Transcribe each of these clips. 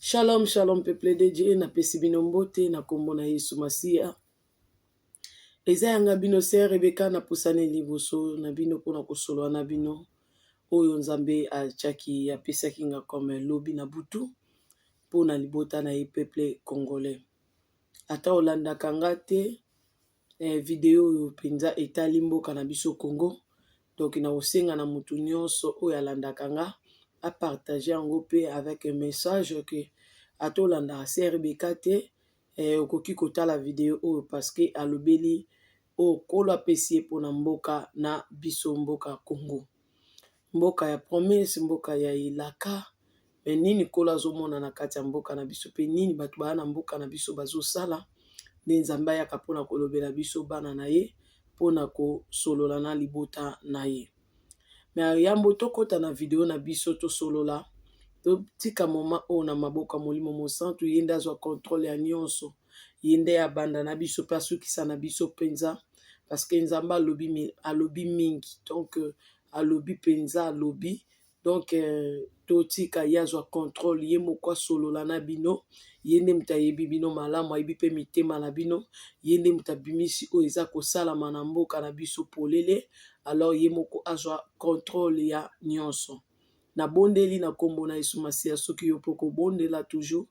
Shalom, shalom, peuple de Dieu, na pesi bino mbote, na kombo na Yesu Masia. Eza yanga bino se Rebeka na pusane liboso, na bino pona kosolo na bino. Oyo nzambe achaki apesaki nga comme lobi na butu, pona libota na ye peuple congolais. Ata olandaka nga te, video oyo penza etali mboka na biso Congo. Donc na osenga na mutu nyonso oyo alandaka nga, a partager yango pe avec un message que atolanda se Rebeka te okoki kotala video oyo parce que alobeli o kolo apesi pona mboka na biso mboka Congo. Mboka ya promesse, mboka ya ilaka, mais nini kolo azomona na kati ya mboka na biso pe nini bato baa na mboka na biso bazosala nde nzambe ayaka pona kolobela biso bana na ye pona kosolola na libota na ye. Mais yambo tokota na video na biso tosolola tika moma o na maboka molimo mosantu yende azwa contrôle ya nyonso yende ya banda na biso pe asukisa na biso penza parce que nzamba alobi mingi donc alobi penza alobi donc totika ye azwa contrôle ye moko asolola na bino yende mutu ayebi bino malamu ayebi pe mitema na bino yende mutu abimisi oyo eza kosalama na mboka na biso polele alors ye moko azwa contrôle ya nyonso. Na bondeli na kombo na Yesu Masia soki yo poko bondela toujours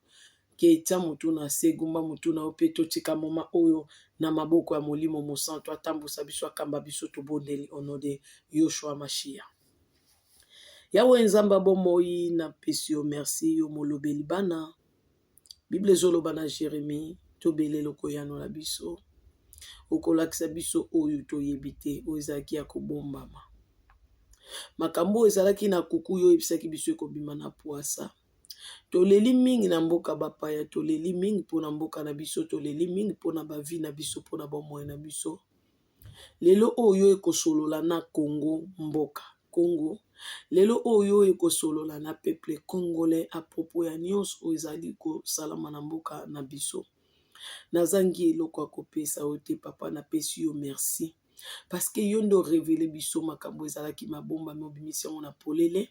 ke etia mutu na segumba mutu na ope totika moma oyo na maboko ya molimo mosantu atambusa biso akamba biso to bondeli au nom de Yoshua Mashiach. Yawe nzamba bomoi na pesi yo merci yo molobeli bana. Bible zoloba na Jérémie to belelo koyano la biso. Okolakisa biso oyo toyebi te oyo ezalaki ya kobombama. Makambo ezalaki na kuku yo ebisaki biso ekobima na poasa. Toleli mingi na mboka bapaya, toleli mingi pona mboka na biso, toleli mingi pona bavi na biso, pona bomoi na biso. Lelo oyo ekosolola na Congo mboka Congo. Lelo oyo ekosolola na peuple congolais a propos ya nyonso oyo ezali kosalama na mboka na biso. Nazangi eloko akopesa ote papa na pesi yo merci. Parce que yondo révélé biso makambo ezalaki mabomba mobimisi yango na polele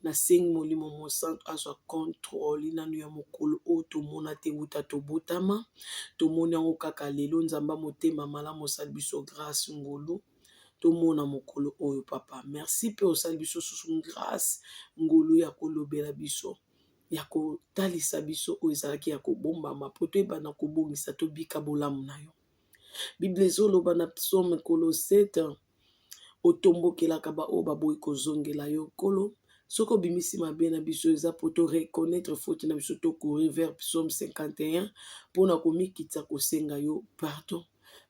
na sengi molimo mosantu azwa contrôle nanu ya mokolo oyo tomona te wuta tobotama tomoni yango kaka lelo nzamba motema malamu osali biso grâce ngolu tomona mokolo oyo papa merci pe osali biso susu grâce ngolu ya kolobela biso ya kotalisa biso oyo ezalaki ya kobombama po toyebana kobongisa tobika bolamu na yo. Bible zoloba na psaume kolo 7 otombokelaka ba oyo baboyi kozongela yo kolo soko bimisi mabe na biso eza po to reconnaître faute na biso to courir vers psaume 51 pona komikitsa kosenga yo pardon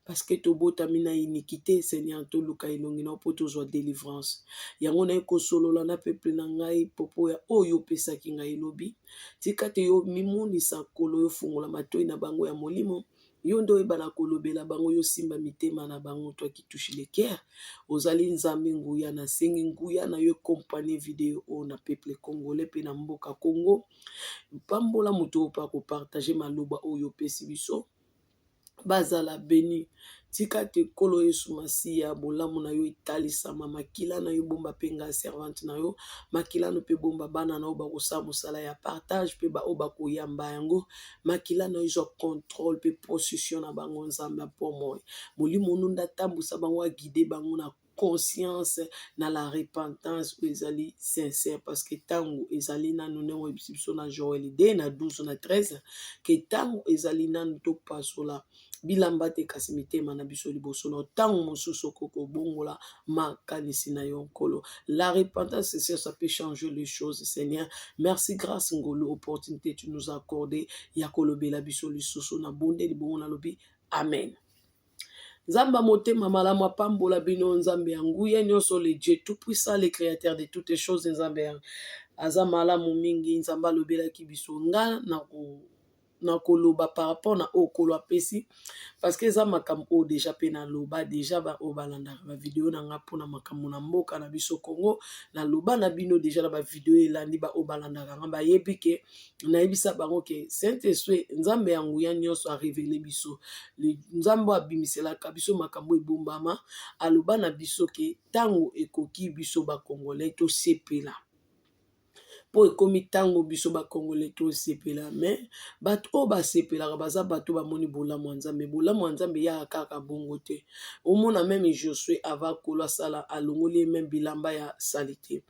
parce que tobotami na iniquité Seigneur toluka elongi na po tozwa délivrance yango na ekosolola na peuple na ngai popo ya oyo opesaki ngai elobi tika te yo mimonisa kolo yo fungola matoi na bango ya molimo yo ndo oyebana kolobela bango yo simba mitema na bango to akitushi le cœur ozali nzambe nguya na sengi nguya na yo compagnie vidéo o na peuple congolais pe na mboka Congo pambola mutu opa ko partager maloba oyo pesi biso bazala beni tika te kolo Yesu Masia bolamu na yo italisama makila na yo bomba penga servante na yo makila no pe bomba bana na yo bakosa mosala ya partage pe ba oba koyamba yango makila na yo contrôle pe possession na bango nzambe po moi molimo nunda tambusa bango guider bango na conscience na la repentance ezali sincère parce que tango ezali nanu ne biso na Joël 2 na 12 na 13 que tango ezali nanu to pasola bilamba te kasi mitema na biso liboso na tango mosusu koko bongola makanisi na yo nkolo. La repentance ça peut changer les choses Seigneur. Merci grâce ngolo opportunité tu nous as accordé ya kolobela biso lisusu na bonde libongo na lobi amen. Nzamba motema malamu apambola bino nzambe ya nguya nyonso le Dieu tout puissant le créateur de toutes choses nzambe aza malamu mingi nzamba lobelaki biso nga na koloba par rapport na okolo apesi parce que za makambo o déjà pe na loba déjà ba obalanda ba vidéo na nga pona makambo na mboka na biso Congo na loba na bino déjà na ba vidéo elandi ba obalanda nga ba yebi ke na yebisa bango ke Saint-Esprit nzambe yangu ya nyonso a révélé biso le nzambe abimisela ka biso makambo ebombama aloba na biso ke tango ekoki biso ba congolais to sepela po ekomi ntango biso bakongole tosepela me bato oyo basepelaka baza bato bamoni bolamu ya nzambe. Bolamu ya nzambe eyaka kaka bongo te. Omona meme Josue ava kolo asala alongoli ye meme bilamba ya sali te.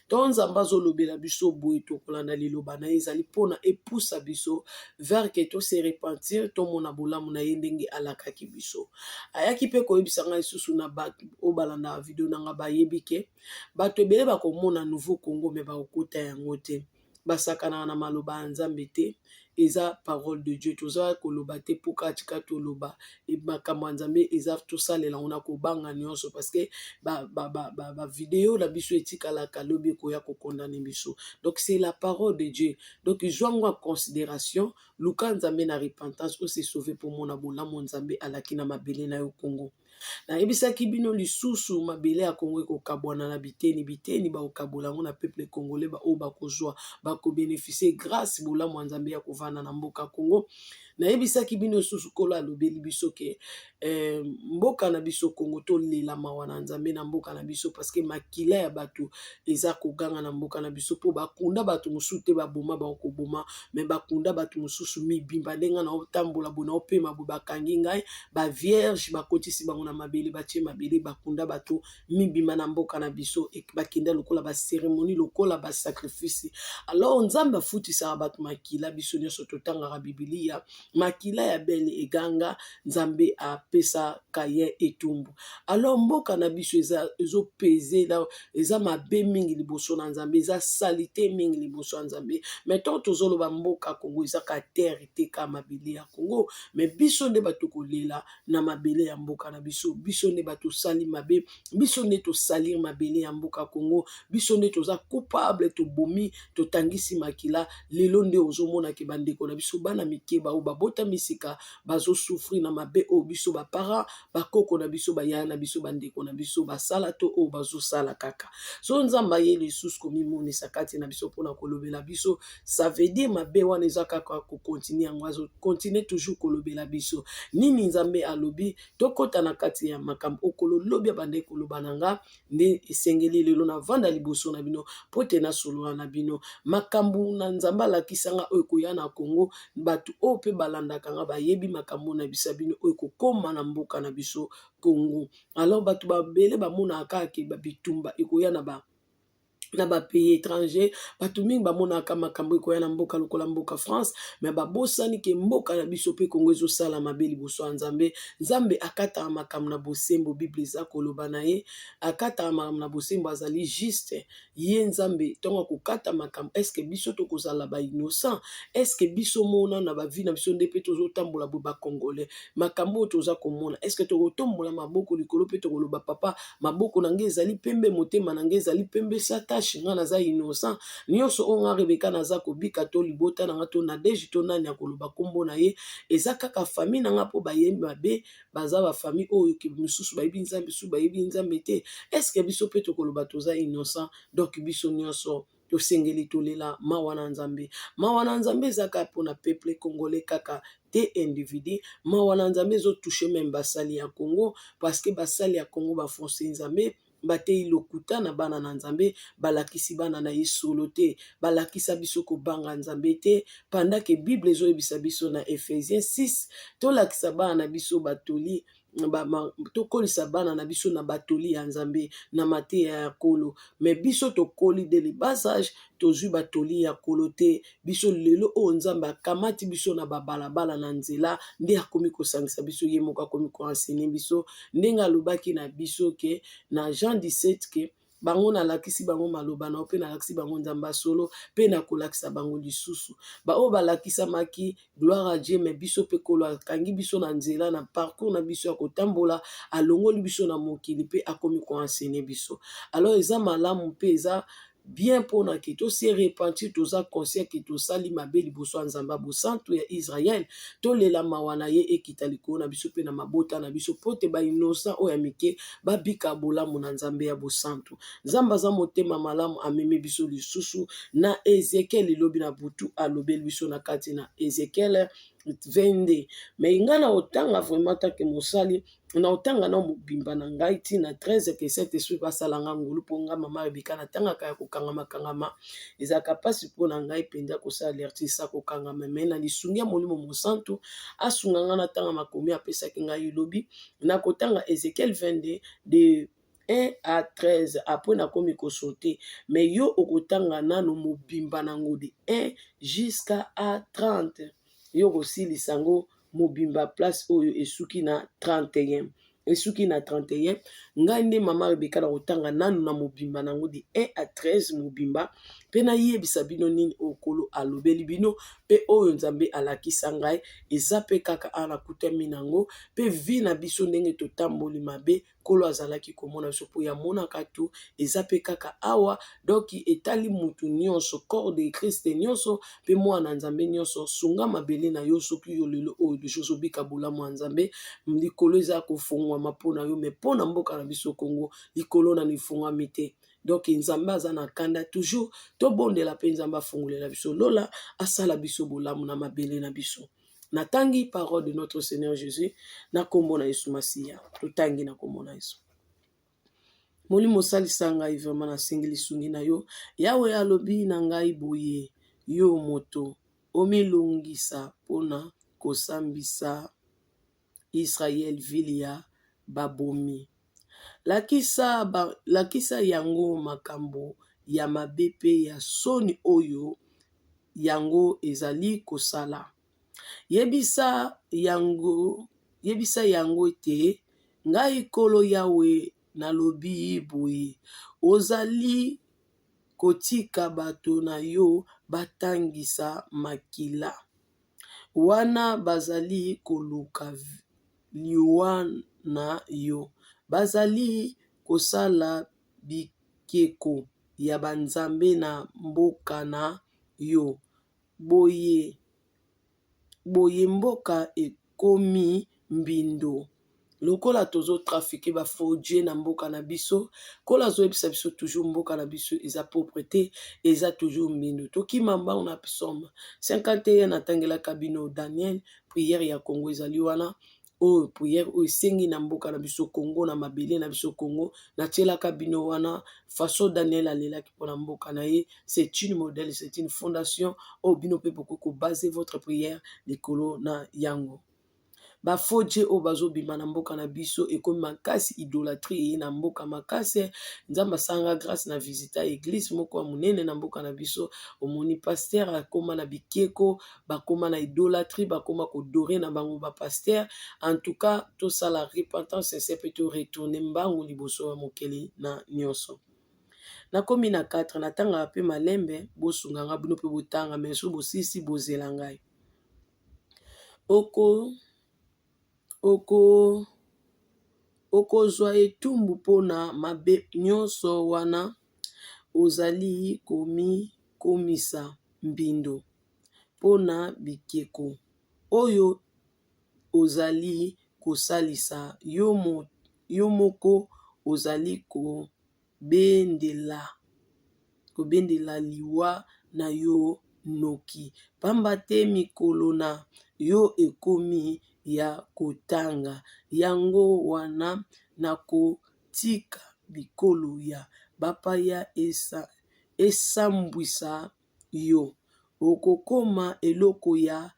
To nzambe azolobela biso boye tokolanda liloba na ye ezali mpona epusa biso vers ke tose repentir tomona bolamu na ye ndenge alakaki biso. Ayaki mpe koyebisa ngai lisusu na bato oyo balandaka video na nga bayebi ke bato ebele bakomona nouveau Congo me bakokota yango te. Basakanaka na maloba ya nzambe te. Eza parole de Dieu. Toza koloba te po katika toloba makambo ya nzambe eza tosalela ona kobanga nyonso parce que ba vidéo na biso etikalaka lobi koya kokondane biso. Donc c'est la parole de Dieu. Donc joango en considération luka nzambe na repentance o se sauver pour mona bolamu nzambe alaki na mabele na yo Congo. Na yebisaki bino lisusu mabele ya Congo ekokabwana na biteni biteni bakokabola ngo na peuple congolais ba oyo bakozwa bakobénéficier grâce bolamu ya nzambe ya kovanda na mboka Congo. Na yebisaki bino lisusu kolo alobeli biso ke mboka na biso Congo tolela mawa na nzambe na mboka na biso parce que makila ya bato eza koganga na mboka na biso po bakunda bato mosusu te baboma bakoboma me bakunda bato mosusu mibimba ndenga na otambola bona opema bo bakangi ngai ba vierge bakotisi bango na mabele batie mabele bakunda bato mibima na mboka na biso bakenda lokola ba cérémonie lokola ba sacrifice. Alors nzambe afutisaka bato makila biso nyonso totangaka Biblia makila ya bele eganga nzambe apesa kaye etumbu. Alors mboka na biso ezo peser eza mabe mingi liboso na nzambe eza salite mingi liboso na nzambe. Maintenant tozoloba mboka Congo eza ka terre te ka mabele ya Congo mais biso nde bato kolela na mabele ya mboka na biso. Biso nde bato sali mabe biso nde to salir mabele ya mboka Congo. Biso nde toza coupable tobomi totangisi makila lelo nde ozomona ke bandeko na biso bana mike ba babota misika bazo souffrir na mabe o biso ba para bakoko na biso baya na biso bandeko na biso basala to o bazo sala kaka. So nzamba ye lisusu komimonisa kati na biso pona kolobela biso ça veut dire mabe wana eza kaka ko continuer yango continuer toujours kolobela biso nini nzambe alobi tokota na kati ya makambo okolo lobi bandeko koloba nanga nde esengeli lelo na vanda liboso na bino pote na solo na bino makambo na nzamba lakisanga oyo koya na Congo bato oyo pe balandaka nga bayebi makambo na bisa bino oyo kokoma na mboka na biso Congo. Alors bato babele bamonaka ke bitumba ekoya na ba pays étranger bato mingi bamonaka makambo ekoya na mboka lokola mboka France mais babosani ke mboka na biso pe Congo ezosala mabe liboso ya nzambe. Nzambe akataka makambo na bosembo Bible eza koloba na ye akataka makambo na bosembo azali juste ye nzambe ntongo kokata makambo eske biso tokozala ba innocent eske biso mona na ba vie na biso nde pe tozotambola bo ba congolais makambo oyo toza komona eske tokotombola maboko likolo pe tokoloba papa maboko na nge ezali pembe motema na nge ezali pembe sata nga naza innocent nyonso onga Rebeka naza kobika to libota na nga to Nadege to nani akoloba kombo na ye eza kaka famille na nga po bayembi mabe baza ba famille oyo ke misusu bayebi nzambe su bayebi nzambe te eske biso pe tokoloba toza innocent donc biso nyonso tosengeli tolela mawa na nzambe. Mawa na nzambe eza kaka mpona peuple congolais kaka te individu mawa na nzambe ezotouche meme basali ya Congo parce que basali ya Congo bafonse nzambe batei lokuta na bana na nzambe balakisi bana na ye solo te balakisa biso kobanga nzambe te pendant que Bible ezoyebisa biso na Ephésiens 6 tolakisa bana na biso batoli tokolisa bana na biso na batoli ya nzambe na mateya ya kolo mais biso tokoli de le bas âge tozwi batoli ya kolo te biso lelo oyo nzambe akamati biso na babalabala na nzela nde akomi kosangisa biso ye moko akomi koenseigner biso ndenge alobaki na biso ke na Jean 17 ke bango nalakisi bango maloba na pe nalakisi bango nzamba solo pe na kolakisa bango lisusu ba o balakisamaki gloire à Dieu mais biso pe kolo akangi biso na nzela na parcours na biso ya kotambola alongoli biso na mokili pe akomi koenseigner biso. Alors eza malamu pe eza bien mpona ke tosi repentir toza conscient ke tosali mabe liboso ya nzambe bosantu ya Israel tolela mawa na ye ekita likolo na biso pe na mabota na biso po te bainosa oyo ya mike babika bolamu na nzambe ya bosantu. Nzambe aza motema malamu amemi biso lisusu na Ezekiel lilobi na butu alobeli biso na kati na Ezekiel 22 mais nga na otanga vraiment take mosali na otanga na mobimba na ngai ntina 13 ke cet esprit basala nga ngulu mpo nga mama Rebeka natangaka ya kokangama ezalaka mpasi mpo na ngai mpenza kosala alertisa kokangama me na lisungi ya molimo mosantu asunga nga natanga makomi apesaki ngai elobi na kotanga Ezekiel 22 de 1 à 13 après nakomi kosote mais yo okotanga nano mobimba nango de 1 jusqu'à 30 yo kosilisa yango mobimba place oyo esuki na 31 esuki na 31 ngai nde mama Rebeka na kotanga nanu na mobimba nango de 1 à 13 mobimba mpe nayebisa bino nini okolo alobeli bino mpe oyo nzambe alakisa ngai eza mpe kaka ana kutami nango mpe vi na biso ndenge totamboli mabe kolo azalaki komona biso mpo yamonaka tu eza mpe kaka awa doki etali mutu nyonso corps de Christ nyonso mpe mwana nzambe nyonso sunga mabele na yo soki yo lelo oyo dejozo bika bolamu ya nzambe likolo eza kofungwama mpo na yo me mpo na mboka na biso Kongo likolo na nifungwami te donc nzambe aza na kanda toujours tobondela mpe nzambe afungolela biso lola asala biso bolamu na mabele na biso. Natangi parole de notre Seigneur Jésus na kombo na Yesu Masiya totangi na kombo na Yesu. Molimo osalisa ngai vraiment nasengi lisungi na yo Yawe alobi na ngai boye yo moto omilongisa mpona kosambisa Israel vili ya babomi. Lakisa yango makambo ya mabe mpe ya soni oyo yango ezali kosala. Yebisa yango te ngai Nkolo Yawe nalobi boye ozali kotika bato na yo batangisa makila wana bazali koluka liwa na yo bazali kosala bikeko ya banzambe na mboka na yo boye mboka ekomi mbindo lokola tozo trafike ba faux dieu na mboka na biso kola zo ebisa biso toujours mboka na biso eza propreté eza toujours mbindo tokima mbango na psaume 51 natangelaka bino Daniel prière ya Congo ezali wana oyo prière oyo esengi na mboka na biso Congo na mabele na biso Congo natielaka bino wana façon Daniel alelaki mpona mboka na ye c'est une modèle c'est une fondation oyo bino mpe bokoko baser votre prière likolo na yango. Ba faux dieu o bazobima na mboka na biso ekomi makasi idolâtrie ye na mboka makasi nzamba sanga grâce na visita église moko ya monene na mboka na biso omoni pasteur akoma na bikeko bakoma na idolâtrie bakoma kodore na bango ba pasteur en tout cas to sala repentance c'est peut retourner mbangu liboso ya mokeli na nyonso. Nakomi na 4 natanga pe malembe bosunga nga bino pe botanga meso bosisi bozela ngai. Okozwa etumbu mpona mabe nyonso wana ozali komisa mbindo mpona bikeko oyo ozali kosalisa yo moko ozali kobendela liwa na yo noki pamba te mikolo na yo ekomi ya kotanga yango wana na kotika bikolo ya bapaya esambwisa yo okokoma eloko ya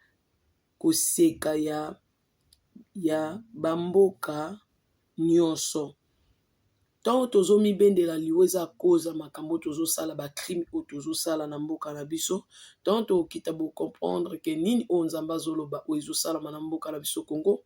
koseka ya bamboka nyonso. Tant tozomi bendela liwa eza koza makambo tozosala ba crime o tozosala na mboka na biso tant okita bo comprendre que nini o nzamba azoloba o ezosala na mboka na biso Congo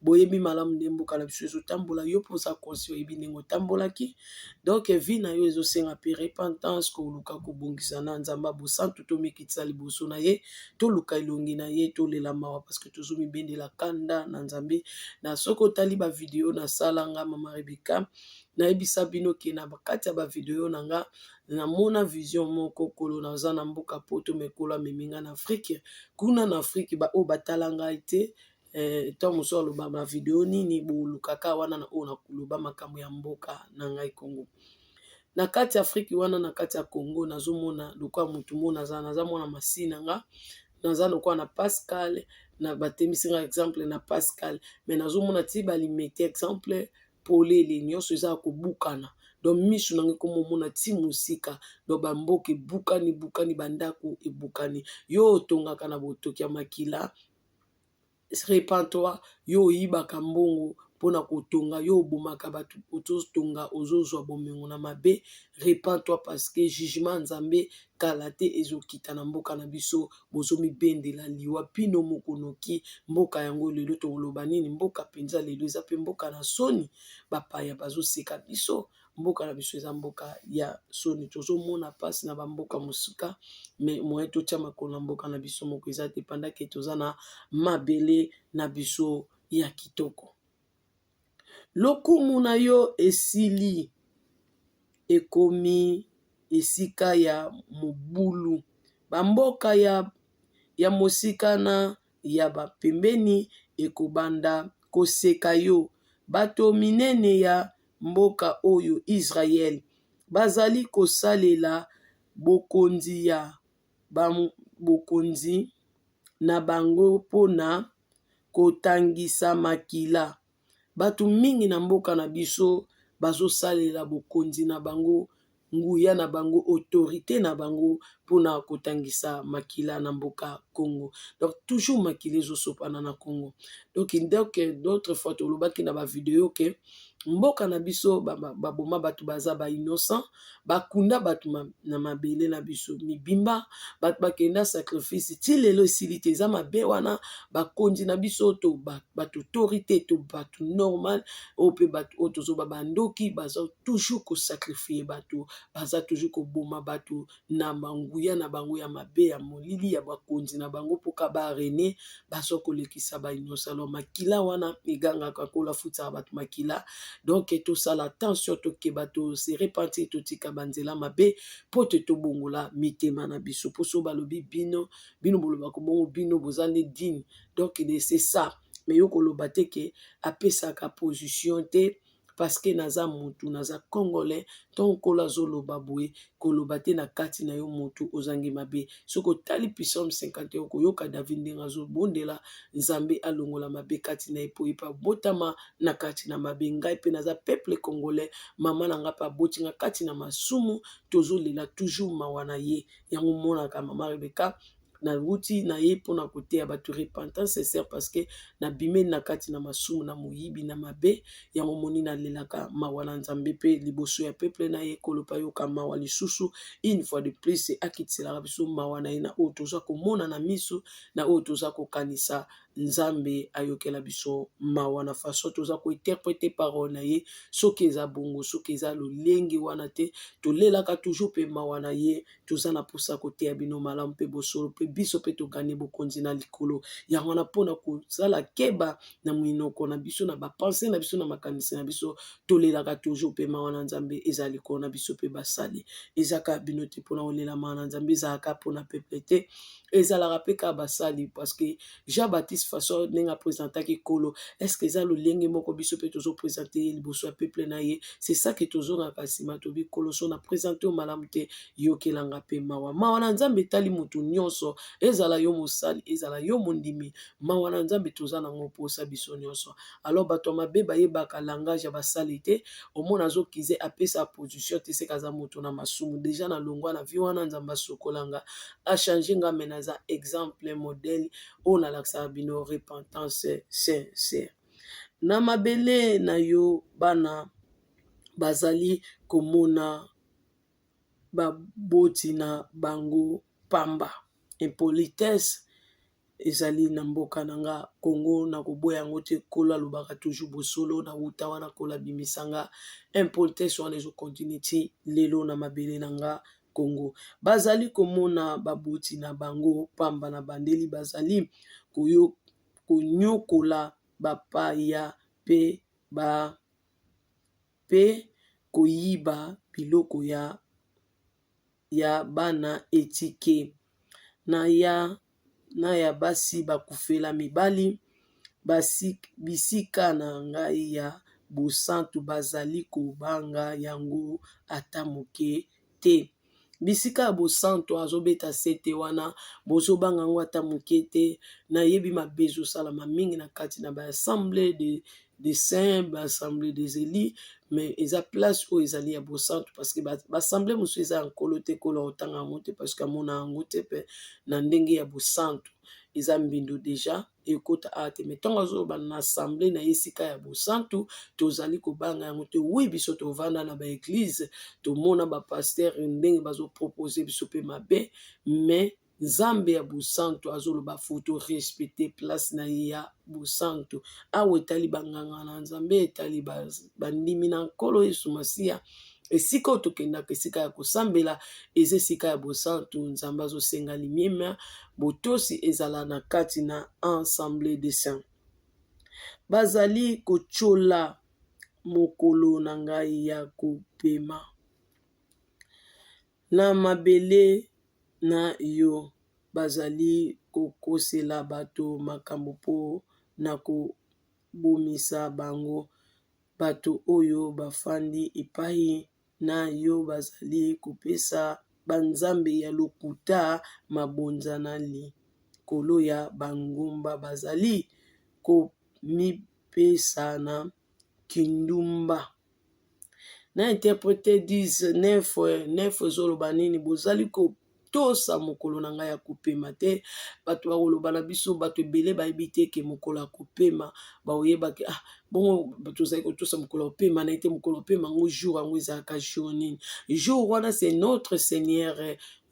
boyebi malamu nde mboka na biso ezotambola yo poza conscient oyebi ndenge otambolaki donc vie na yo ezosenga pe repentance koluka kobongisa na nzamba bosantu tomikitisa liboso na ye toluka elongi na ye tolela mawa parce que tozomi bendela kanda na nzambe na soko otali ba video na salanga mama Rebeka nayebisa bino ke na bakati ya ba video na nga namona vision moko kolo naza na mboka poto mekolo ameminga na Afrique kuna na Afrique ba o batalanga ite tant moso aloba ba video nini bolukaka wana na o na koloba makambo ya mboka na ngai Congo na kati ya Afrique wana na kati ya Congo nazomona lokwa mutu mo naza mona masina nga naza lokwa na Pascal na batemisinga exemple na Pascal mais nazomona ti balimete exemple polele nyonso eza kobukana donc misu nange komomona ti mosika donc bamboka ebukani bandako ebukani yo otongaka na botoki ya makila repens-toi yo oyibaka mbongo mpona kotonga yo obomaka bato ozotonga ozozwa bomengo na mabe repens-toi parce que jugement nzambe kala te ezokita na mboka na biso bozomibendela liwa pino mokonoki mboka yango lelo tokoloba nini mboka mpenza lelo eza mpe mboka na soni bapaya bazoseka biso mboka na biso eza mboka ya soni tozomona mpasi na bamboka mosika mais moyen totia makolo na mboka na biso moko eza te pendake toza na mabele na biso ya kitoko lokumu na yo esili ekomi esika ya mobulu bamboka ya mosika na ya bapembeni ekobanda koseka yo bato minene ya mboka oyo Israel bazali kosalela bokonzi na bango mpona kotangisa makila bato mingi na mboka na biso bazosalela bokonzi na bango nguya na bango autorité na bango mpona kotangisa makila na mboka Congo donc toujours makila ezosopana na Congo donc d'autres fois tolobaki na bavideo ke mboka na biso baboma bato baza innocent bakunda bato na mabele na biso mibimba bato bakenda sacrifice ti lelo esili te eza mabe wana bakonzi na biso to bato autorité to bato normal oyo mpe bato oyo tozoba bandoki baza toujours kosacrifie bato baza toujours koboma bato na banguya na bango ya mabe ya molili ya bakonzi na bango mpoka barene baza kolekisa bainosa alors makila wana egangaka kola futaka bato makila donc tosala attention tokeba tose repentir totika banzela mabe mpo te tobongola mitema na biso mpo so balobi bino bolobaka bongo bino boza nde digne donc c'est ça mais yo koloba te ke apesaka position te parce que naza mutu naza congolais donc kola zoloba boye koloba te na kati na yo mutu ozangi mabe soko tali Psaume 51 koyoka David ndenge azobondela nzambe alongola mabe kati na epo epa botama na kati na mabe ngai pe naza peuple congolais mama na nga pa botinga kati na masumu tozolela toujours mawa na ye yango monaka mama Rebeka na wuti na ye mpona koteya bato repentance sincère parce que nabimeli na kati na masumu na moyibi na mabe yango moni nalelaka mawa na nzambe mpe liboso ya peuple na ye kolopa yoka mawa lisusu une fois de plus akitiselaka biso mawa na ye na oyo toza komona na miso na oyo toza kokanisa nzambe ayokela biso mawa na façon toza kointerprete parole na ye soki eza bongo soki eza lolenge wana te tolelaka toujours mpe mawa na ye toza na mposa koteya bino malamu mpe bosolo mpe biso mpe togani bokonzi na likolo yango wana mpona kozala keba na minoko na biso na bapense na biso na makanisi na biso tolelaka toujours mpe mawa na nzambe eza likolo na biso mpe basali ezaka bino te mpona kolela mawa na nzambe ezalaka mpona peuple te ezalaka mpe kaka basali parce que Jean Baptiste façon ndenge apresentaki kolo est-ce que eza lolenge moko biso mpe tozopresente ye liboso ya peuple na ye c'est ça ke tozongaka nsima tobi kolo so na présente yo malamu te yokelanga mpe mawa na nzambe etali motu nyonso ezala yo mosali ezala yo mondimi mawa na nzambe toza nango mposa biso nyonso alors bato mabe bayebaka langage ya basali te omona azokize apesa position te seka aza moto na masumu déjà na longwa na vi wana nzambe asokolanga achange nga mena aza exemple modèle oyo nalakisaka bino repentance sincère na mabele na yo bana bazali komona baboti na bango pamba impolitesse ezali na mboka na nga Congo na koboya yango te kolo alobaka toujours bosolo na wuta wana kola bimisanga impolitesse wana ezokontinue ti lelo na mabele na nga Congo bazali komona baboti na bango pamba na bandeli bazali konyokola bapaya pe koyiba biloko ya bana etike na ya basi bakufela mibali bisika na ngai ya bosantu bazali kobanga yango ata moke te bisika ya bosanto azobeta sete wana bozobanga yango ata moke te. Nayebi mabe ezosalama mingi na kati na baassemblée de saint, baassemblée des élis, mais eza place oyo ezali ya bosanto parce que baassemblée mosusu eza ya nkolo te, kolo otanga yango te parce que amona yango te mpe na ndenge ya bosanto eza mbindo deja ekota ate. Me ntango azoloba na assemblée na esika ya bosanto tozali kobanga yango te. Wi biso tovanda na baeglize tomona bapaster ndenge bazopropose biso mpe mabe, mais nzambe ya bosanto azoloba futo respecte place na ye ya bosanto. Awa etali banganga na nzambe, etali bandimi na nkolo Yesu Masiya. Esika oyo tokendaka esika ya kosambela eza esika ya bosanto. Nzambe azosenga limiema botosi ezala na kati na assemblée des saints. Bazali kochola mokolo na ngai ya kopema na mabele na yo, bazali kokosela bato makambo mpo na kobomisa bango. Bato oyo bafandi epai na yo bazali kopesa banzambe ya lokuta mabonza na likolo ya bangomba, bazali komipesa na kindumba. Na interprète 19 ezoloba nini? Bozali kotosa mokolo na ngai ya kopema te. Bato bakoloba na biso, bato ebele bayebi te ke mokolo ya kopema baoyebake bongo tozali kotosa mokolo ya kopema na ete mokolo ya kopema yango jour yango ezalaka jour nini? Jour wana c'est notre Seigneur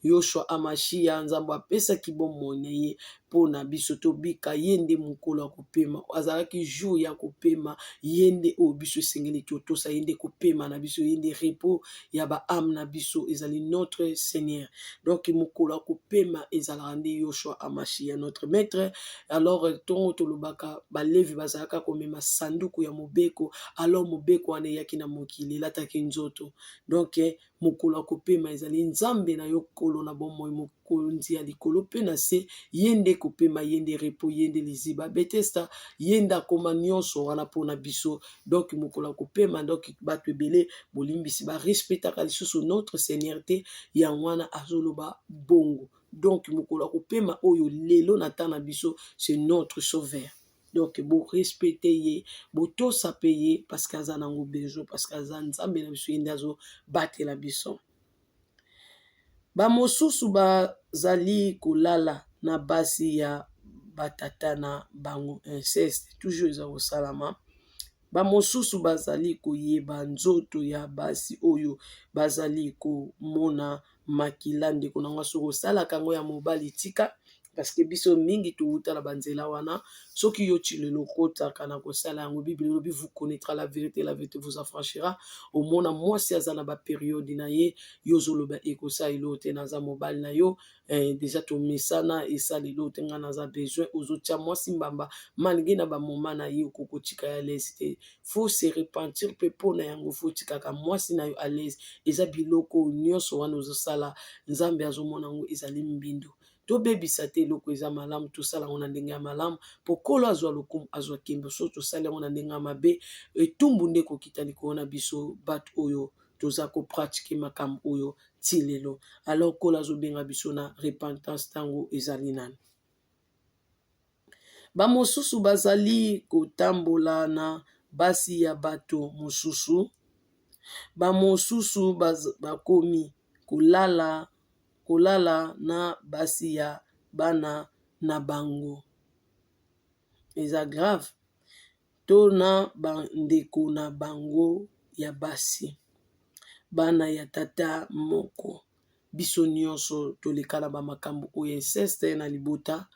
Yoshua Amashia, nzambe apesaki bomoi na ye mpo na biso tobika ye nde mokolo ya kopema. Azalaki jour ya kopema, ye nde oyo biso esengeli totosa, ye nde kopema na biso, ye nde repos ya baame na biso, ezali notre Seigneur. Donc mokolo ya kopema ezalaka nde Yoshua Amashia notre maître. Alors ntongo tolobaka balevi bazalaka komema sanduku ya mobeko, alors mobeko wana eyaki na mokili elataki nzoto. Donc mokolo ya kopema ezali nzambe na yo kolo na bomoi mokonzi ya likolo mpe na se, ye nde kopema, ye nde repos, ye nde liziba betesta, ye nde akoma nyonso wana mpona biso. Donc mokolo ya kopema, donc bato ebele bolimbisi barespectaka lisusu notre Seigneur te, yango wana azoloba bongo. Donc mokolo ya kopema oyo lelo na temps na biso c'est notre sauveur. Donc bo respecter ye, bo tosa payer parce que aza nango besoin, parce que aza nzambe na biso, ye nde azo batela biso. Ba mosusu bazali kolala na basi ya batata na bango, inceste toujours eza kosalama. Ba mosusu bazali koyeba nzoto ya basi oyo bazali komona makila ndeko nango soko osalaka yango ya mobali tika, parce que biso mingi touta na banzela wana. Soki yo ti lelo okotaka na kosala yango, Bible elobi vous connaîtra la vérité vous affranchira. Omona mwasi aza na baperiode na ye, yo ozoloba ekosala elo te naza mobali na yo, deja tomesana esala elo te nga naza besoin, ozotia mwasi mbamba malgré na bamoma na ye okokotika ya lese te. Faut se repentir mpe mpona yango faut tikaka mwasi na yo à l'aise. Eza biloko nyonso wana ozosala nzambe azomona yango ezali mbindo. Tobebisa te eloko eza malamu, tosala yango na ndenge ya malamu mpo kolo azwa lokumu azwa kembo. So tosala yango na ndenge ya mabe, etumbu nde kokita likolo na biso bato oyo toza kopratike makambo oyo ti lelo. Alors kolo azobenga biso na repentance ntango ezali nani. Bamosusu bazali kotambola na basi ya bato mosusu. Bamosusu bakomi kolala na basi ya bana na bango. Eza grave. To na bandeko na bango ya basi, bana ya tata moko. Biso nyonso tolekala ba makambo oyo inceste na libota.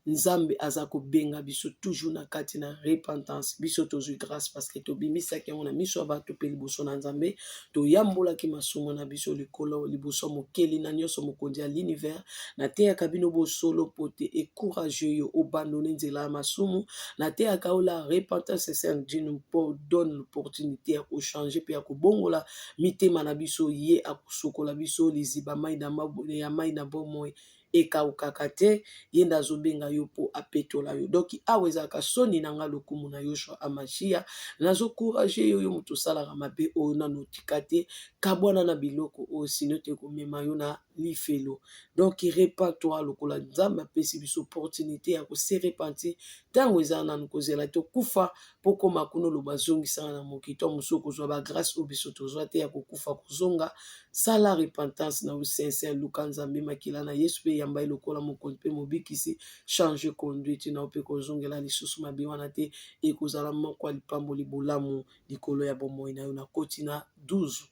Nzambe aza kobenga biso toujours na kati na repentance. Biso tozwi grâce parce que tobimisaki yango na miso ya bato mpe liboso na Nzambe. Toyambolaki masumu na biso likolo liboso mokeli na nyonso mokonzi ya l'univers. Nateyaka bino bosolo pote et courageux yo obandone nzela ya masumu. Nateyaka ola repentance c'est Dieu nous donne l'opportunité ya kochanger pe ya kobongola mitema na biso, ye akosokola biso liziba mai na bomoi ekaukaka te, ye nde azobenga yo mpo apetola yo. Donc awa ezalaka soni na nga lokumu na Yoshua Amashia, nazokourage yo moto osalaka mabe oyo nano tika te, kabwana na biloko oyo sino te komema yo na lifelo. Donc répands-toi lokola Nzambe apesi biso opportunité ya kose repentir ntango eza nanu kozela te kufa mpo koma kuna oloba zongisanga na mokito mosusu kozwa bagrâce oyo biso tozwa te ya kokufa kozonga. Sala repentance na sincère, luka Nzambe makila na Yesu mpe yamba ye lokola mokonzi mpe mobikisi, change conduite na mpe kozongela lisusu mabe wana te, ekozala moko ya lipamboli bolamu likolo ya bomoi na yo. Na koti na 12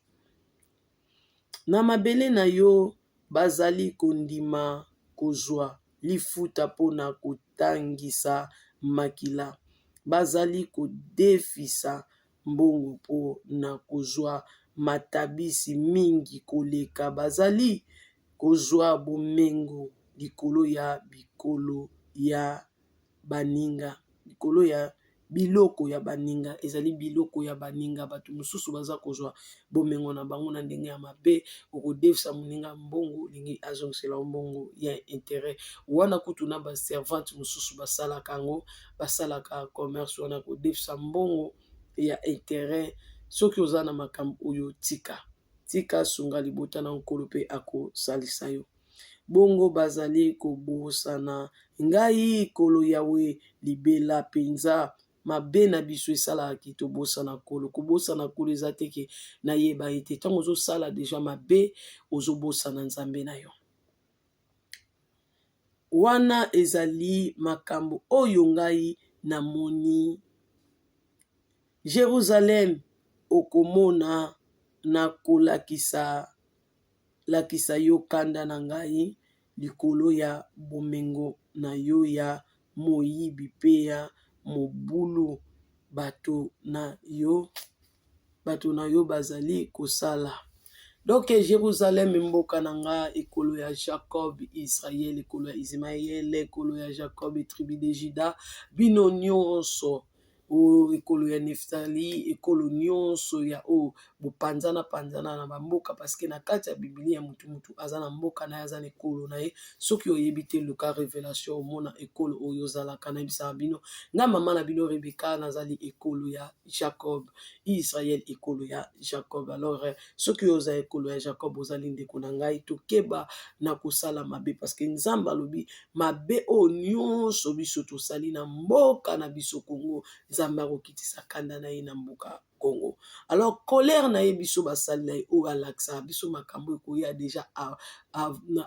na mabele na yo bazali kondima kozwa lifuta mpona kotangisa makila, bazali kodefisa mbongo mpona kozwa matabisi mingi koleka, bazali kozwa bomengo likolo ya bikolo ya baninga, likolo ya biloko ya baninga. Ezali biloko ya baninga, bato mosusu baza kozwa bomengo na bango na ndenge ya mabe, okodefisa moninga mbongo lingi azongisela mbongo ya intérêt wana kutu na baservante mosusu basalaka yango, basalaka commerce wana kodefisa mbongo ya intérêt. Soki oza na makambo oyo tika sunga libota na nkolo mpe akosalisa yo. Bongo bazali kobosana ngai kolo yawe libela penza, mabe na biso esalaka ki tobosana kolo. Kobosana kolo eza teke na yeba ete ntango ozosala deja mabe ozobosana Nzambe na yo. Wana ezali makambo oyo ngai namoni. Jérusalem okomona na kolakisa yo kanda na ngai likolo ya bomengo na yo ya moyibi mpe ya mobulu, bato na yo bazali kosala. Donc Jérusalem mboka na nga, ekolo ya Jacob Israël, ekolo ya Ismaël, ekolo ya Jacob tribu de Juda, bino nyonso o ekolo ya Neftali, ekolo nyonso ya o bopanzana panzana na bamboka, parce que na kati ya Biblia mutu aza na mboka na ye, aza na ekolo na ye. Soki oyebi te luka révélation omona ekolo oyo ozalaka na bisaka bino. Nga mama na bino Rebeka nazali ekolo ya Jacob Israël, ekolo ya Jacob. Alors soki oza ekolo ya Jacob ozali ndeko na ngai, tokeba na kosala mabe, parce que Nzambe alobi mabe o nyonso biso tosali na mboka na biso Congo, Nzambe akokitisa kanda na ye na mboka Congo. Alors colère na ye biso basali na ye oyo alakisaka biso makambo ekoya deja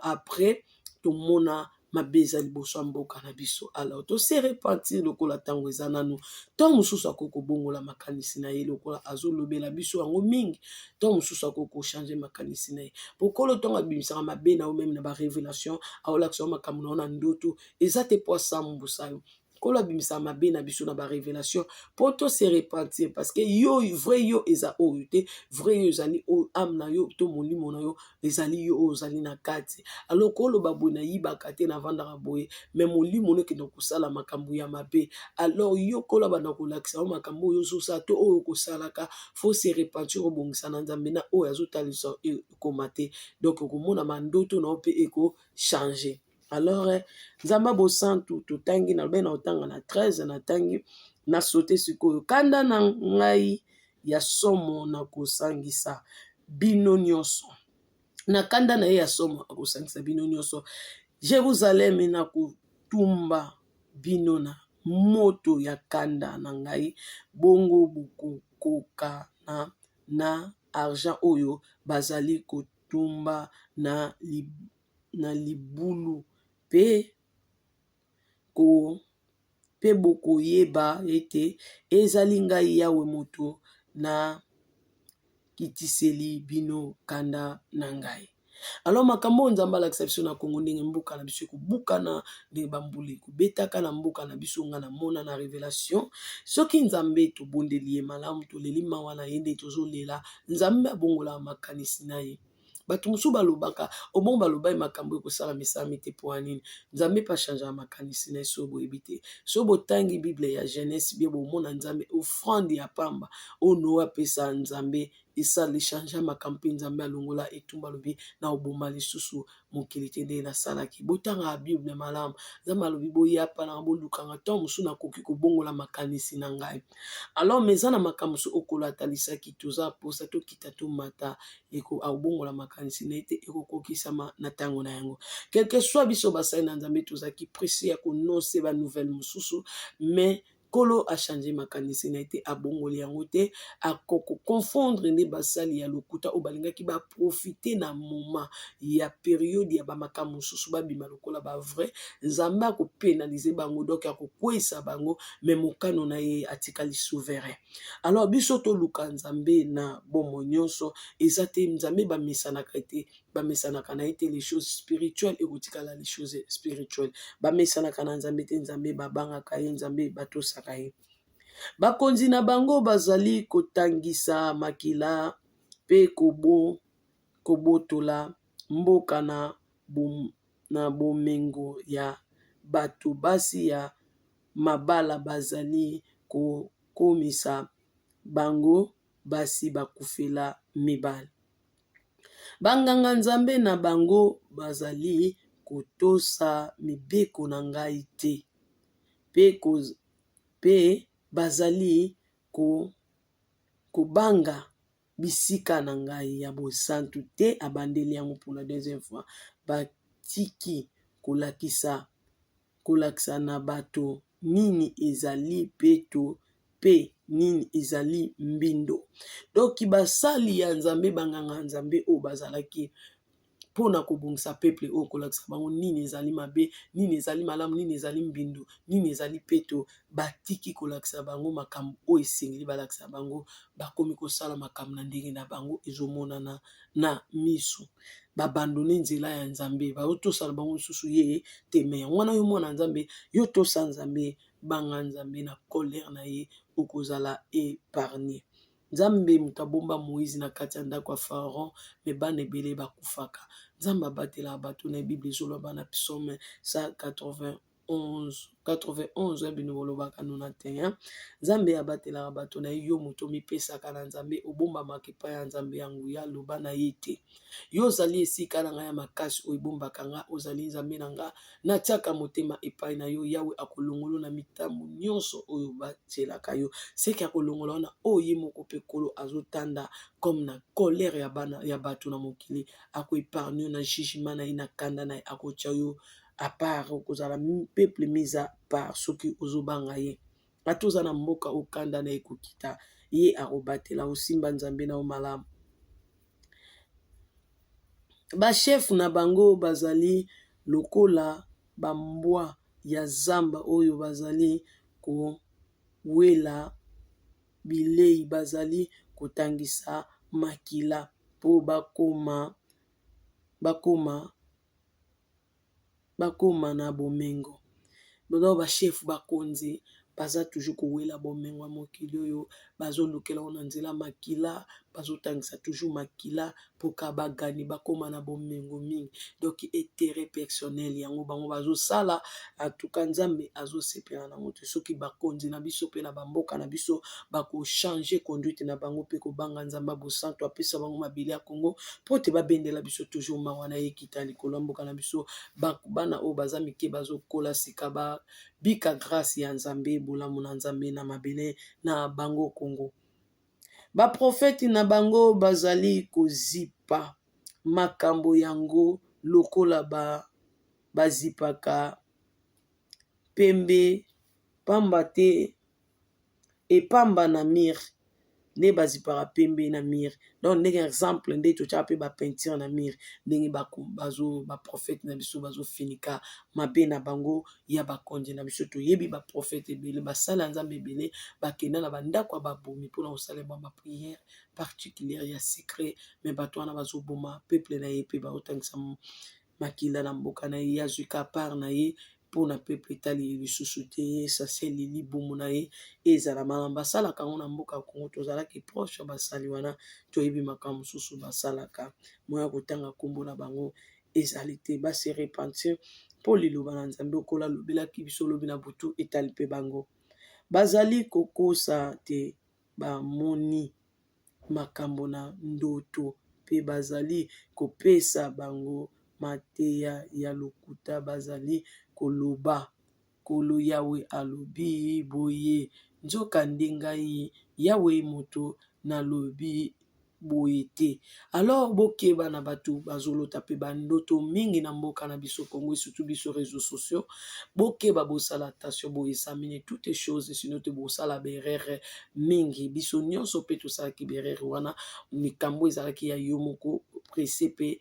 après tomona mabe eza liboso ya mboka na biso. Alors tose repentir lokola ntango eza nanu, ntango mosusu akoki kobongola makanisi na ye lokola azolobela biso yango mingi, ntango mosusu akoki kochange makanisi na ye pokolo ntango abimisaka mabe na yo meme na barévélation, aolakisa yo makambo na yo na ndoto, eza te po asambusa yo. Kolo abimisaka mabe na biso na barévélation po tose repentir, parce que yo vrai yo eza oyo te, vrai yo ezali oyo ame na yo to molimo na yo ezali yo oyo ozali na kati. Alors koloba boye nayibaka te navandaka boye, me molimo no ekende kosala makambo ya mabe. Alors yo kolo banda kolakisa yo makambo oyo ozosala to oyo kosalaka, faut se repentir obongisa na Nzambe na oyo azotalisa ekoma te. Donc okomona mandoto na yo mpe eko changer. Alors Nzamba bosantu totangi na lobe na otanga na 13 na tangi na sote sikoyo kanda na ngai ya somo na kosangisa bino nyonso. Na kanda na ye ya somo akosangisa bino nyonso. Jérusalem na kutumba bino na moto ya kanda na ngai, bongo bukokoka na argent oyo bazali kotumba na libulu pe bokoyeba ete ezali ngai Yawe moto na kitiseli bino kanda na ngai. Alors makambo Nzambe alakisa biso na Kongo ndenge mboka na biso ekobukana, ndenge bambuli ekobetaka na mboka na biso, nga na mona na révélation. Soki Nzambe tobondeli ye malamu, toleli mawa na ye nde tozolela, Nzambe abongola makanisi na ye. Bato mosusu balobaka obongo baloba makambo ekosala misala te po nini. Nzambe pa changer makanisi na ye so boyebi te. So botangi Bible ya Genèse bien bomona Nzambe offrande ya pamba ono apesa Nzambe esali change makambo mpe nzambe alongola etumba lobi na oboma lisusu mokili te nde nasalaki. Botanga Bible malamu, nzambe alobi boyapana bolukanga ntango mosusu nakoki kobongola makanisi na ngai. Alors mais eza na makambo mosusu okolo atalisaki toza posa tokita tomata obongola makanisi na ye te ekokokisama na ntango na yango. Quelque soit biso basali na nzambe tozalaki presse ya kononse banouvelle mosusu, mais Kolo a changé makanisi na ete abongoli yango te akoko confondre nde basali ya lokuta o balingaki ba profiter na moment ya période ya bamakambo mosusu babima lokola ba vrai nzambe akopenalize bango donc akokwesa bango mais mokano na ye atikali souverain. Alors biso toluka nzambe na bomo nyonso eza te nzambe bamesanaka te bamesanaka na ete les choses spirituelles ekotikala les choses spirituelles bamesanaka na nzambe te nzambe babangaka ye nzambe batosaka ye. Bakonzi na bango bazali kotangisa makila pe kobotola mboka na bomengo ya bato basi ya mabala bazali kokomisa bango basi bakufela mibale. Banganga nzambe na bango bazali kotosa mibeko na ngai te pe bazali kobanga bisika na ngai ya bosantu te abandeli yango pour la deuxième fois batiki kolakisa na bato nini ezali peto pe nini ezali mbindo. Donc basali ya nzambe banganga nzambe o bazalaki pona kobongisa peuple o kolakisa bango nini ezali mabe nini ezali malamu nini ezali mbindu nini ezali peto batiki kolakisa bango makambo o esengeli balakisa bango bakomi kosala makambo na ndenge na bango ezomonana na misu babandone nzela ya nzambe baotosala bango mosusu ye te me wana yo mwana nzambe yo tosa nzambe banga nzambe na colère na ye okozala épargné. Nzambe moto abomba Moïse na kati ya ndako ya Pharaon me bana ebele bakufaka. Nzambe abatela bato na Bible ezoloba na Psaume 191 bino bolobaka 91 nzambe abatela bato na yo moto mipesaka na nzambe obombamaka epai ya nzambe ya nguya loba na ye te yo ozali esika na ngai ya makasi oyo ebombaka nga ozali nzambe na nga natiaka motema epai na yo yawe akolongola na mitambo nyonso oyo batielaka yo seki akolongola wana oyo ye moko mpe kolo azotanda comme na colère ya bato na mokili akoepargne yo na jugement na ye na kanda na ye akotia yo à part okozala peuple mis à part soki ozobanga ye ata oza na mboka okanda na ekokita ye akobatela osimba nzambe na yo malamu. Bachef na bango bazali lokola bambwa ya zamba oyo bazali kowela bilei bazali kotangisa makila po bakoma na bomengo. Bono bachef bakonzi baza toujours kowela bomengo ya mokili oyo bazolukela na nzela makila bazotangisa toujours makila poka bagani bakoma na bomengo mingi donc intérêt personnel yango bango bazosala atuka nzambe azosepela nango te soki bakonzi na biso pe na bamboka na biso bakochange conduite na bango pe kobanga nzambe bosanto apesa bango mabele ya Kongo po te babendela biso toujours mawa na ye kita likolo ya mboka na biso bana oyo baza mike bazokola sika bika grâce ya nzambe bolamu na nzambe na mabele na bango Kongo. Baprofeti na bango bazali kozipa makambo yango lokola bazipaka pembe pamba te epamba na mire nde bazipaka pembe na mire donc ndenge exemple nde totyaka mpe bapeinture na mire ndenge baprofete na biso bazofinika mabe na bango ya bakonzi na biso toyebi baprofete ebele basala ya nzambe ebele bakenda na bandako ya babomi mpona kosalema bapriere particulière ya secret me bato wana bazoboma peuple na ye mpe baotangisa makila na mboka na ye azwika part na ye mpona peuple etali lisusu te esasieli libumu na ye ezala malamu basalaka yango na mboka ya Kongo tozalaki proche basali wana toyebi makambo mosusu basalaka moya kotanga nkombo na bango ezali te base repentir mpo liloba na nzambe okola lobelaki biso lobi na butu etali mpe bango bazali kokosa te bamoni makambo na ndoto mpe bazali kopesa bango mateya ya lokuta, bazali koloba Nkolo Yawe alobi boye, nzokande ngai Yawe moto nalobi boye te. Alors bokeba na bato bazolota pe bandoto mingi na mboka na biso Congo, surtout biso réseaux sociaux, bokeba bosala attention, boexamine toutes les choses, sinon te bosala berere mingi. Biso nyonso pe tosalaki berere wana, likambo ezalaki ya yo moko pressé pe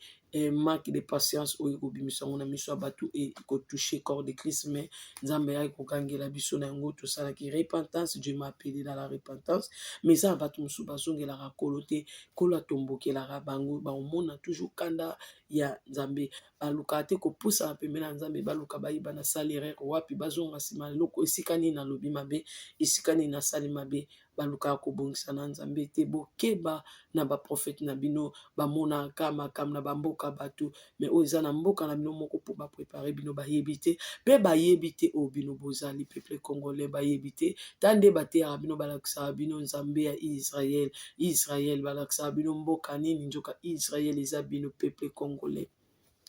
manque de patience oyo kobimisa ngo na miso ya bato e kotoucher corps de Christ, mais nzambe ya kokangela biso na yango tosalaki repentance. Dieu m'a appelé dans la repentance, mais ça bato mosusu bazongelaka Nkolo te, Nkolo atombokelaka bango, baomona toujours kanda ya nzambe, balukaka te kopusana pembeni na nzambe, baluka bayiba na sali erreur wapi, bazonga nsima eloko esika nini nalobi mabe, esika nini nasali mabe, balukaka kobongisa na nzambe te. Bokeba na baprofete na bino bamonaka makambo na bamboka bato, mais oyo eza na mboka na bino moko mpo baprepare bino bayebi te, mpe bayebi te oyo bino bozali peuple congolais, bayebi te ta nde bateyaka bino, balakisaka bino nzambe ya Israel, Israel balakisaka bino mboka nini, nzoka Israel eza bino peuple congolais.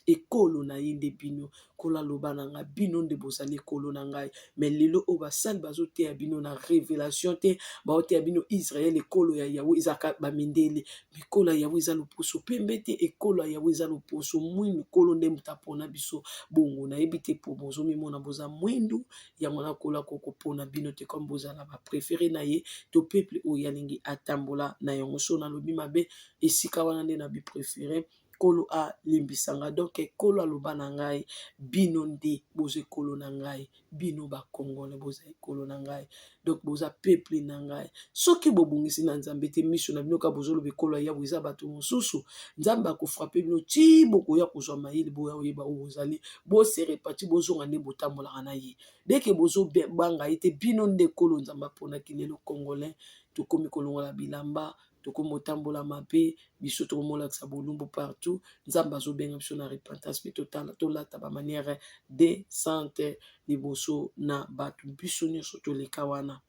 Ekolo na ye nde bino, Nkolo aloba na ngai bino nde bozali ekolo na ngai, mais lelo oyo basali bazoteya bino na révélation te, baoteya bino Israel ekolo ya Yawe ezaka bamindele, ekolo ya Yawe eza loposo pembe te, ekolo ya Yawe eza loposo mwindu. Nkolo nde moto apona biso bongo, nayebi te mpo bozomimona boza mwindu, yango na Nkolo akokopona bino te comme bozala bapréféré na ye, to peuple oyo alingi atambola na yango. So nalobi mabe esika wana nde na bipréféré Nkolo alimbisanga. Donc Nkolo aloba na ngai bino nde boza ekolo na ngai, bino bakongole boza ekolo na ngai, donc boza peuple na ngai. Soki bobungisi na nzambe te, miso na bino ka bozoloba ekolo ya Yawe eza bato mosusu, nzambe akofrape bino ti bokoya kozwa mayele boya oyeba oyo bozali, boserepati bozonga nde botambolaka na ye. Deke bozobanga ye te, bino nde ekolo nzambe aponaki. Lelo congolais tokomi kolongola bilamba, tokomi kotambola mabe, biso tokomolakisa bolumbu partout. Nzambe azobenga biso na repentance mpe tolata bamanière décente liboso na bato. Biso nyonso toleka wana,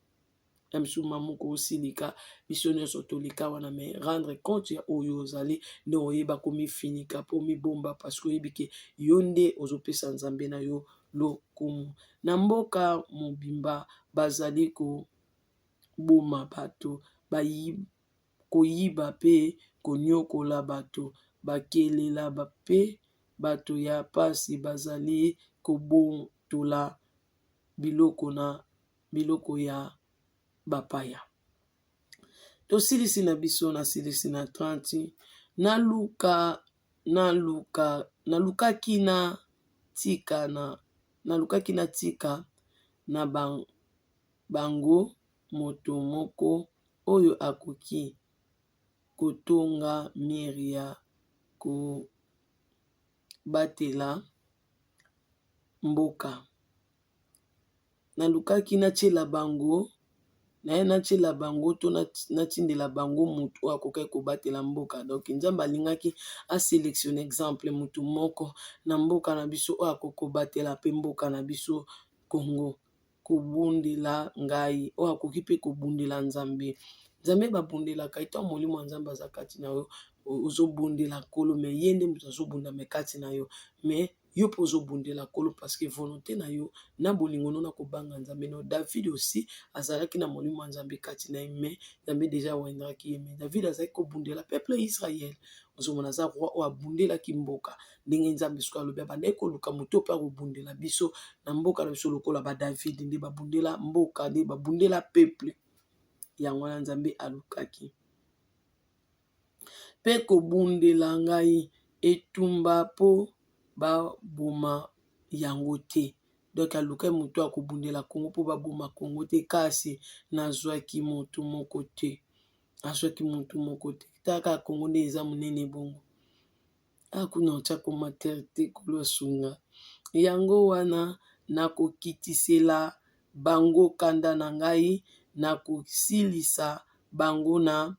na biso mamoko osilika, biso nyonso toleka wana, mais rendre compte ya oyo ozali nde oyeba komifinika mpo mibomba, parce que oyebi ke yo nde ozopesa nzambe na yo lokumu. Na mboka mobimba bazali koboma bato, koyiba pe konyokola bato, bakelela pe bato ya pasi, bazali kobontola biloko ya bapaya. Tosilisi na biso na silisi na 30, nalukaki na tika na bango moto moko oyo akoki kotonga mire ya kobatela mboka. Nalukaki natiela bango, naye natiela bango to natindela bango moto oyo akoki kobatela mboka. Donc nzambe alingaki asélectionne exemple moto moko na mboka na biso oyo akoki kobatela mpe mboka na biso Congo, kobundela ngai, oyo akoki mpe kobundela nzambe. Nzambe babundelaka ito molimo wa nzambe aza kati na yo, ozobundela Nkolo, mais ye nde moto azobunda me kati na yo, mais yo mpo ozobundela Nkolo parce que volonté na yo na bolingo na kobanga nzambe. No David aussi azalaki na molimo wa nzambe kati na ye, mais nzambe deja awendraki ye, mais David azalaki kobundela peuple Israël. Ozomona aza roi oyo abundelaki mboka, ndenge nzambe soki alobi abandaki koluka moto mpe akobundela biso na mboka na biso lokola ba David nde babundela mboka, nde babundela peuple. Yango wana nzambe alukaki mpe kobundela ngai etumba mpo baboma yango te. Donc alukai moto akobundela Kongo mpo baboma Kongo te, kasi nazwaki moto moko te, azwaki moto moko te. Taka Kongo nde eza monene bongo, akuna otiako matere te kolosunga. Yango wana nakokitisela bango kanda na ngai, nakosilisa bango na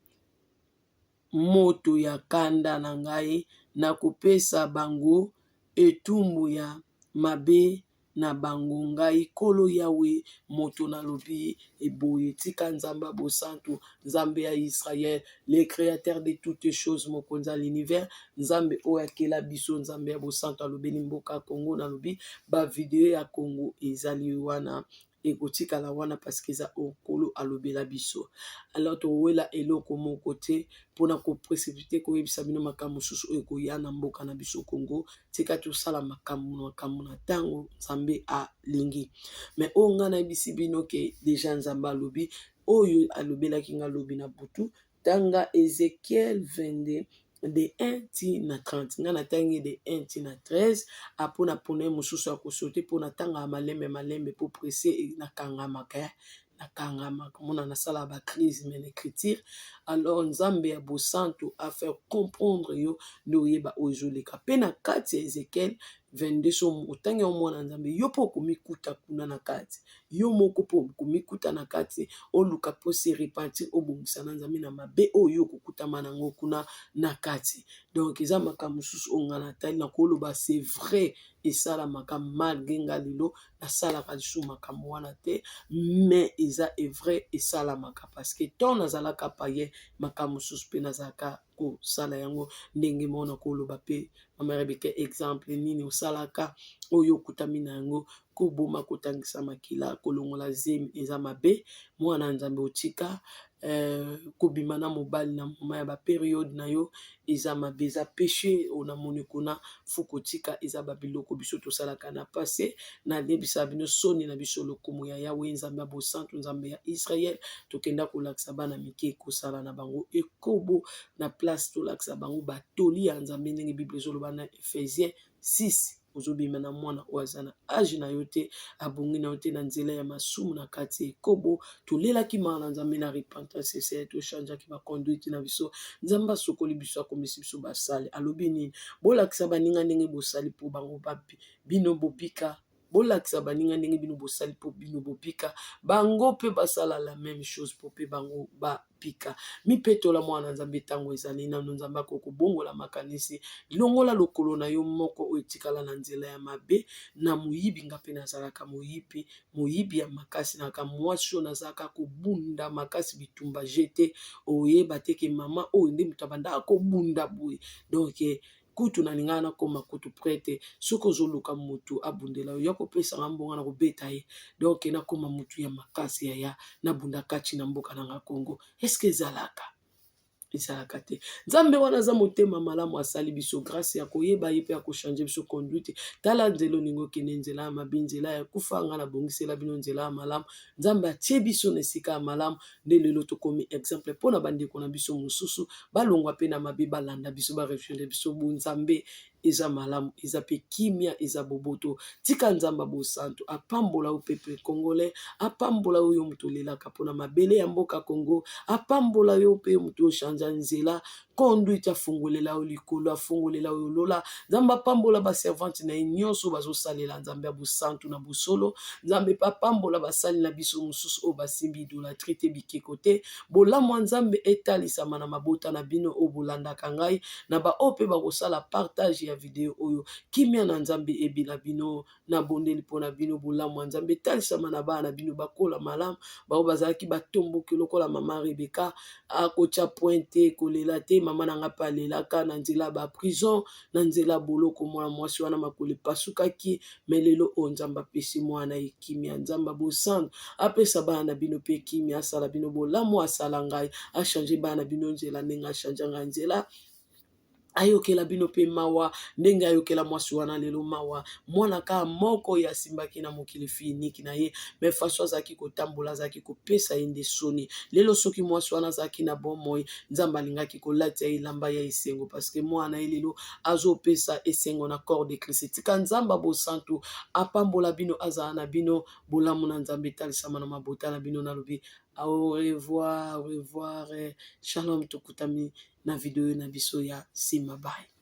moto ya kanda na ngai, nakopesa bango etumbu ya mabe na bango ngai kolo yawe moto nalobi eboye tika nzamba bosantu nzambe ya Israël le créateur de toutes choses mokonzi ya l'univers nzambe oyo akela biso nzambe ya bosantu alobeli mboka Congo nalobi ba video ya Congo ezali wana ekotikala wana parce que eza okolo alobela biso alors towela eloko moko te mpona koprécipité koyebisa bino makambo mosusu oyo ekoya na mboka na biso Congo tika tosala makambo na ntango nzambe alingi mais oyo ngai nayebisi bino ke deja nzambe alobi oyo alobelaki ngai alobi na butu tanga Ézéchiel 22 de 1 ti na 30 nga natangi de 1 ti na 13 apona pona mosusu ya kosote mpona tanga malembe po presse nakangamaka mona nasala ba crise mais l'écriture alors nzambe ya bosantu a faire comprendre yo nde oyeba oyo ezoleka mpe na kati ya Ézéchiel 22 so otangi omona nzambe yo mpo okomikuta kuna na kati yo moko mpo okomikuta na kati oluka mpo se repentir obongisa na nzambe na mabe oyo okokutama nango kuna na kati donc eza makambo mosusu oyo ngai natali na koloba c'est vrai esalamaka malgré nga lelo nasalaka lisusu makambo wana te mais eza vrai esalamaka parce que tant nazalaka paye makambo mosusu mpe nazalaka kosala yango ndenge mona koloba mpe mama Rebeka exemple nini osalaka oyo okutami na yango koboma kotangisa makila kolongola zemi eza mabe mwana nzambe otika kobima na mobali na moma ya baperiode na yo eza mabe eza péché onamoni kuna fukotika eza babiloko biso tosalaka na passé nalebisa bino soni na biso lokumu ya yawe nzambe ya bosantu nzambe ya Israël tokenda kolakisa bana mike ekosala na bango ekobo na place tolakisa bango batoli ya nzambe ndenge bible ezoloba na Ephésiens 6 ozobima na mwana oyo aza na age na yo te abongi na yo te na nzela ya masumu na kati ekobo tolelaki maa na nzambe na repentance eseye tochangeaki baconduite na biso nzambe asokoli biso akomisi biso basale alobi nini bolakisa baninga ndenge bosali mpo bango bino bobika bolakisa baninga ndenge bino bosali mpo bino bobika bango mpe basala la même chose mpo mpe bango bapika mipetola mwana nzambe ntango ezali nano nzambe akokobongola makanisi longola lokolo na yo moko oyo etikala na nzela ya mabe na moyibi nga mpe nazalaka moyibi ya makasi naka mwasi oyo nazalaka kobunda makasi bitumba jete oyeba teke mama oyo nde moto abandaka kobunda boye donc kutu na lingana nakoma kutu prete soki ozoluka motu abundela yo ya kopesanga mbonga na kobeta ye donc nakoma motu ya makasi yaya nabunda kati na mboka nanga Congo eske ezalaka te nzambe wana aza motema malamu asali biso grâce ya koyeba ye mpe ya kochange biso conduite tala nzela olingi okende nzela ya mabe nzela ya kufanga na bongisela bino nzela ya malamu nzambe atie biso na esika ya malamu nde lelo tokomi exemple mpona bandeko na biso mosusu balongwa mpe na mabe balanda biso barefere biso bonzambe eza malamu eza mpe kimia eza boboto tika nzambe bosantu apambola oyo pepe congolais apambola oyo moto olelaka mpona mabele ya mboka Congo apambola yo mpe moto ochanja nzela conduite afungolela oyo likolo afungolela oyo lola nzambe apambola baservante na ye nyonso bazosalela nzambe ya bosantu na bosolo nzambe mpe apambola basali na biso mosusu oyo basimbi idolatrie te bikeko te bolamu ya nzambe etalisama na mabota na bino oyo bolandaka ngai na baoyo mpe bakosala partage ya video oyo kimia na nzambe ebila bino na bondeli mpona bino bolamu ya nzambe etalisama na bana na bino bakola malamu bao bazalaki batomboki lokola mama Rebeka akotya pointe kolela te mama nanga mpe alelaka na nzela baprison na nzela boloko mwana mwasi wana makolo epasukaki me lelo oyo nzambe apesi mwana ye kimia nzambe bosantu apesa bana na bino mpe kimia asala bino bolamu asala ngai achange bana na bino nzela ndenge achange ngai nzela ayokela bino mpe mawa ndenge ayokela mwasi wana lelo mawa mwana kaka moko oyo asimbaki na mokili finiki na ye me faso azalaki kotambola azalaki kopesa ye nde soni lelo soki mwasi wana azalaki na bomoi nzambe alingaki kolatia ye elamba ya esengo parceke mwana ye lelo azopesa esengo na corps de Christ tika nzambe bosantu apambola bino azala na bino bolamu na nzambe etalisama na mabota na bino nalobi au revoir shalom tokutami na video na biso ya sima bye